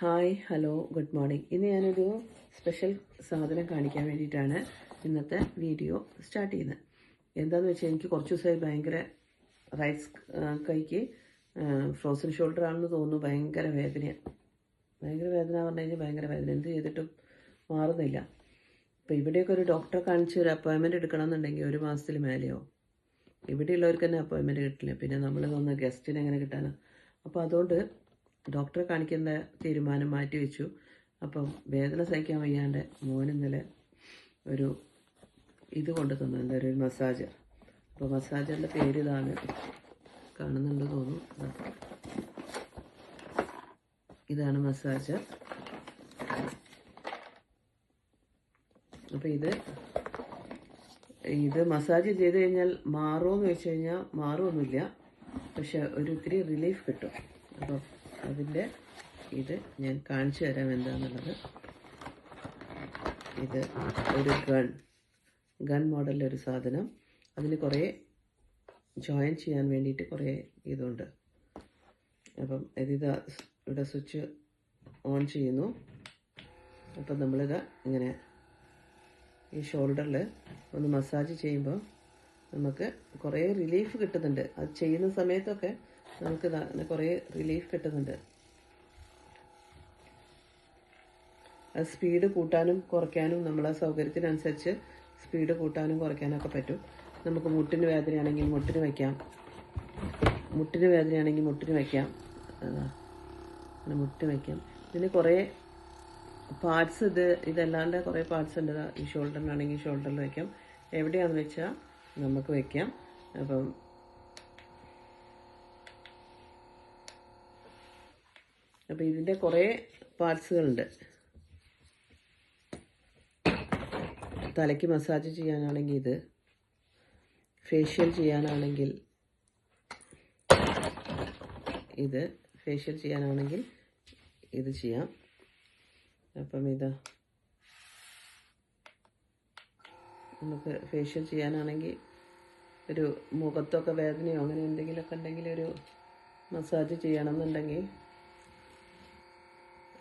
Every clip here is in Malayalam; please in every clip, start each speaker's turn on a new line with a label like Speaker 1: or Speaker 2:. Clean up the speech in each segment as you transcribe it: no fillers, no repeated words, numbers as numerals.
Speaker 1: Hi hello good morning. ഇന്ന് ഞാനൊരു സ്പെഷ്യൽ സാധനം കാണിക്കാൻ വേണ്ടിയിട്ടാണ് ഇന്നത്തെ വീഡിയോ സ്റ്റാർട്ട് ചെയ്യുന്നത്. എന്താണെന്ന് വെച്ചാൽ എനിക്ക് കുറച്ച് ദിവസമായി ഭയങ്കര റൈറ്റ് കൈക്ക് ഫ്രോസൺ ഷോൾഡർ ആണെന്ന് തോന്നുന്നു. ഭയങ്കര വേദന പറഞ്ഞു കഴിഞ്ഞാൽ ഭയങ്കര വേദന. എന്ത് ചെയ്തിട്ടും മാറുന്നില്ല. അപ്പോൾ ഇവിടെയൊക്കെ ഒരു ഡോക്ടറെ കാണിച്ച് ഒരു അപ്പോയിൻമെൻറ്റ് എടുക്കണമെന്നുണ്ടെങ്കിൽ 1 മാസത്തിൽ മേലെയോ. ഇവിടെയുള്ളവർക്ക് തന്നെ അപ്പോയിൻമെൻറ്റ് കിട്ടില്ല. പിന്നെ നമ്മൾ വന്ന് ഗസ്റ്റിന് എങ്ങനെ കിട്ടാനാണ്? അപ്പോൾ അതുകൊണ്ട് ഡോക്ടറെ കാണിക്കേണ്ട തീരുമാനം മാറ്റി വെച്ചു. അപ്പം വേദന സഹിക്കാൻ വയ്യാണ്ട് ഇന്നലെ ഒരു ഇത് കൊണ്ടു തന്നു, എന്താ ഒരു മസാജർ. അപ്പോൾ മസാജറിൻ്റെ പേര് ഇതാണ്, കാണുന്നുണ്ട് തോന്നുന്നു. ഇതാണ് മസാജർ. അപ്പോൾ ഇത് മസാജ് ചെയ്ത് കഴിഞ്ഞാൽ മാറുമെന്ന് വെച്ച് കഴിഞ്ഞാൽ മാറുമൊന്നുമില്ല, പക്ഷെ ഇത്തിരി റിലീഫ് കിട്ടും. അപ്പോൾ അതിൻ്റെ ഇത് ഞാൻ കാണിച്ചു തരാം എന്താണെന്നുള്ളത്. ഇത് ഒരു ഗൺ മോഡലിലൊരു സാധനം. അതിന് കുറേ ജോയിൻ ചെയ്യാൻ വേണ്ടിയിട്ട് കുറേ ഇതുണ്ട്. അപ്പം ഇവിടെ സ്വിച്ച് ഓൺ ചെയ്യുന്നു. അപ്പം നമ്മളിത് ഇങ്ങനെ ഈ ഷോൾഡറിൽ ഒന്ന് മസാജ് ചെയ്യുമ്പോൾ നമുക്ക് കുറേ റിലീഫ് കിട്ടുന്നുണ്ട്. അത് ചെയ്യുന്ന സമയത്തൊക്കെ നമുക്ക് കുറേ റിലീഫ് കിട്ടുന്നുണ്ട്. അത് സ്പീഡ് കൂട്ടാനും കുറയ്ക്കാനും നമ്മളെ സൗകര്യത്തിനനുസരിച്ച് സ്പീഡ് കൂട്ടാനും കുറയ്ക്കാനൊക്കെ പറ്റും. നമുക്ക് മുട്ടിന് വേദനയാണെങ്കിൽ മുട്ടിന് വയ്ക്കാം, മുട്ടിന് വയ്ക്കാം. ഇതിന് കുറേ പാർട്സ്, ഇതല്ലാണ്ട് കുറേ പാർട്സ് ഉണ്ട്. ഈ ഷോൾഡറിനാണെങ്കിൽ ഷോൾഡറിൽ വയ്ക്കാം, എവിടെയാണെന്ന് വെച്ചാൽ നമുക്ക് വയ്ക്കാം. അപ്പം ഇതിൻ്റെ കുറേ പാർട്സുകളുണ്ട്. തലയ്ക്ക് മസാജ് ചെയ്യാനാണെങ്കിൽ ഇത്, ഫേഷ്യൽ ചെയ്യാനാണെങ്കിൽ ഇത് ചെയ്യാം. അപ്പം നമുക്ക് ഫേഷ്യൽ ചെയ്യാനാണെങ്കിൽ ഒരു മുഖത്തൊക്കെ വേദനയോ അങ്ങനെ എന്തെങ്കിലുമൊക്കെ ഉണ്ടെങ്കിൽ ഒരു മസാജ് ചെയ്യണമെന്നുണ്ടെങ്കിൽ,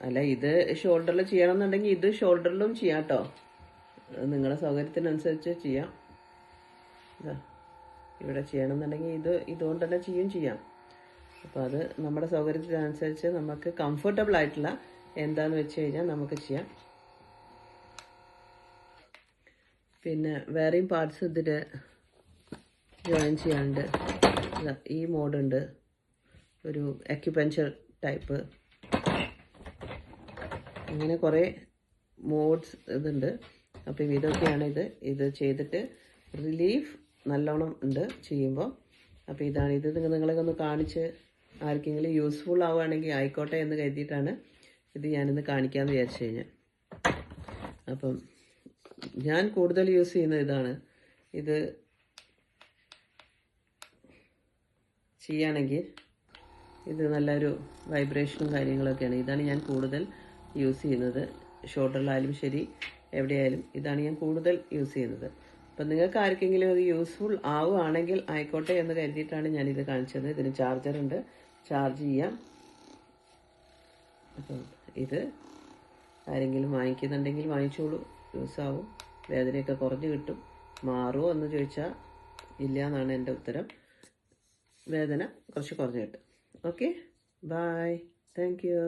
Speaker 1: അല്ല ഇത് ഷോൾഡറിൽ ചെയ്യണമെന്നുണ്ടെങ്കിൽ ഇത് ഷോൾഡറിലും ചെയ്യാം കേട്ടോ. നിങ്ങളുടെ സൗകര്യത്തിനനുസരിച്ച് ചെയ്യാം. ഇവിടെ ചെയ്യണമെന്നുണ്ടെങ്കിൽ ഇതുകൊണ്ട് തന്നെ ചെയ്യാം. അപ്പോൾ അത് നമ്മുടെ സൗകര്യത്തിനനുസരിച്ച് നമുക്ക് കംഫർട്ടബിൾ ആയിട്ടുള്ള എന്താന്ന് വെച്ച് കഴിഞ്ഞാൽ നമുക്ക് ചെയ്യാം. പിന്നെ വേറെയും പാർട്സ് ഇതിൽ ജോയിൻ ചെയ്യാനുണ്ട്. ഈ മോഡുണ്ട്, ഒരു അക്യുപഞ്ചർ ടൈപ്പ്, അങ്ങനെ കുറേ മോഡ്സ് ഇതുണ്ട്. അപ്പോൾ ഇതൊക്കെയാണ് ഇത് ചെയ്തിട്ട് റിലീഫ് നല്ലോണം ഉണ്ട് ചെയ്യുമ്പോൾ. അപ്പോൾ ഇത് നിങ്ങളൊക്കെ ഒന്ന് കാണിച്ച് ആർക്കെങ്കിലും യൂസ്ഫുൾ ആവുകയാണെങ്കിൽ ആയിക്കോട്ടെ എന്ന് കരുതിയിട്ടാണ് ഞാനിന്ന് കാണിക്കാമെന്ന് വിചാരിച്ചു കഴിഞ്ഞാൽ. അപ്പം ഞാൻ കൂടുതൽ യൂസ് ചെയ്യുന്നത് ഇതാണ്. ഇത് ചെയ്യുകയാണെങ്കിൽ ഇത് നല്ലൊരു വൈബ്രേഷനും കാര്യങ്ങളൊക്കെയാണ്. ഇതാണ് ഞാൻ കൂടുതൽ യൂസ് ചെയ്യുന്നത്. ഷോൾഡറിലായാലും ശരി, എവിടെയായാലും ഇതാണ് ഞാൻ കൂടുതൽ യൂസ് ചെയ്യുന്നത്. അപ്പം നിങ്ങൾക്ക് ആർക്കെങ്കിലും അത് യൂസ്ഫുൾ ആവുകയാണെങ്കിൽ ആയിക്കോട്ടെ എന്ന് കരുതിയിട്ടാണ് ഞാനിത് കാണിച്ചത്. ഇതിന് ചാർജറുണ്ട്, ചാർജ് ചെയ്യാം. അപ്പം ഇത് ആരെങ്കിലും വാങ്ങിക്കുന്നുണ്ടെങ്കിൽ വാങ്ങിച്ചോളൂ, യൂസാവും. വേദനയൊക്കെ കുറഞ്ഞ് കിട്ടും. മാറുമോ എന്ന് ചോദിച്ചാൽ ഇല്ല എന്നാണ് എൻ്റെ ഉത്തരം. വേദന കുറച്ച് കുറഞ്ഞ് കിട്ടും. Okay, bye, thank U.